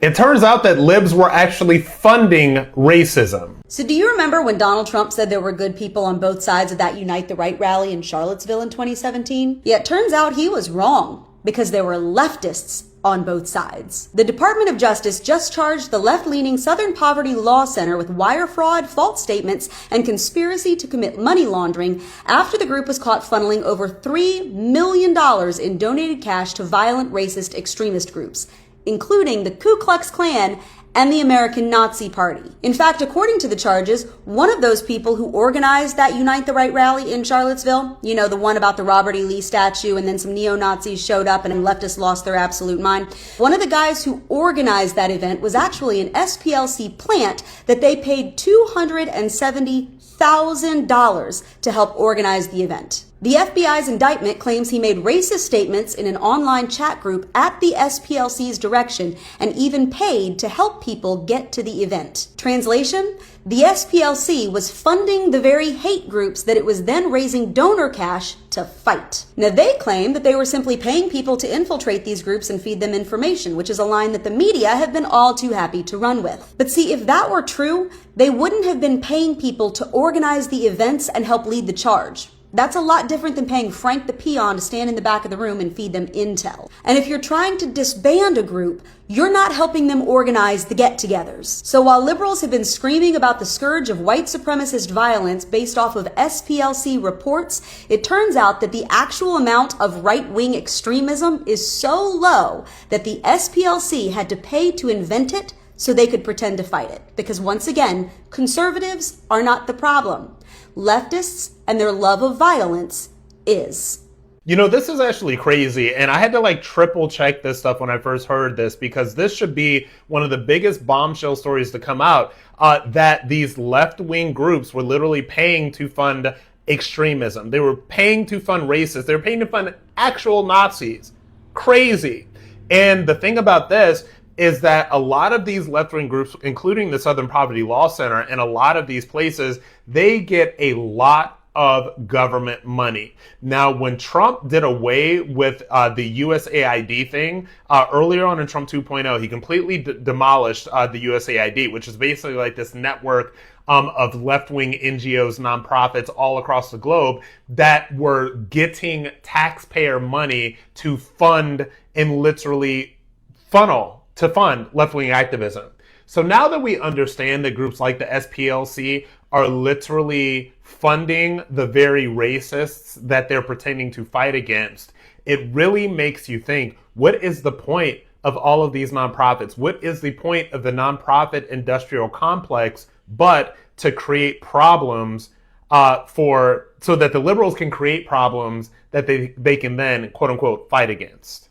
It turns out that libs were actually funding racism. So do you remember when Donald Trump said there were good people on both sides of that Unite the Right rally in Charlottesville in 2017? Yeah, it turns out he was wrong, because there were leftists on both sides. The Department of Justice just charged the left-leaning Southern Poverty Law Center with wire fraud, false statements, and conspiracy to commit money laundering after the group was caught funneling over $3 million in donated cash to violent racist extremist groups, including the Ku Klux Klan and the American Nazi Party. In fact, according to the charges, one of those people who organized that Unite the Right rally in Charlottesville, you know, the one about the Robert E. Lee statue and then some neo-Nazis showed up and leftists lost their absolute mind. One of the guys who organized that event was actually an SPLC plant that they paid $270,000 to help organize the event. The FBI's indictment claims he made racist statements in an online chat group at the SPLC's direction and even paid to help people get to the event. Translation? The SPLC was funding the very hate groups that it was then raising donor cash to fight. Now, they claim that they were simply paying people to infiltrate these groups and feed them information, which is a line that the media have been all too happy to run with. But see, if that were true, they wouldn't have been paying people to organize the events and help lead the charge. That's a lot different than paying Frank the peon to stand in the back of the room and feed them intel. And if you're trying to disband a group, you're not helping them organize the get-togethers. So while liberals have been screaming about the scourge of white supremacist violence based off of SPLC reports, it turns out that the actual amount of right-wing extremism is so low that the SPLC had to pay to invent it so they could pretend to fight it. Because once again, conservatives are not the problem. Leftists and their love of violence is. You know, this is actually crazy, and I had to triple check this stuff when I first heard this, because this should be one of the biggest bombshell stories to come out, that these left-wing groups were literally paying to fund extremism. They were paying to fund racists. They were paying to fund actual Nazis. Crazy. And the thing about this is that a lot of these left-wing groups, including the Southern Poverty Law Center and a lot of these places, they get a lot of government money. Now, when Trump did away with the USAID thing, earlier on in Trump 2.0, he completely demolished the USAID, which is basically this network of left-wing NGOs, nonprofits all across the globe that were getting taxpayer money to fund and literally fund left-wing activism. So now that we understand that groups like the SPLC are literally funding the very racists that they're pretending to fight against, it really makes you think, what is the point of all of these nonprofits? What is the point of the nonprofit industrial complex but to create problems so that the liberals can create problems that they can then, quote unquote, fight against?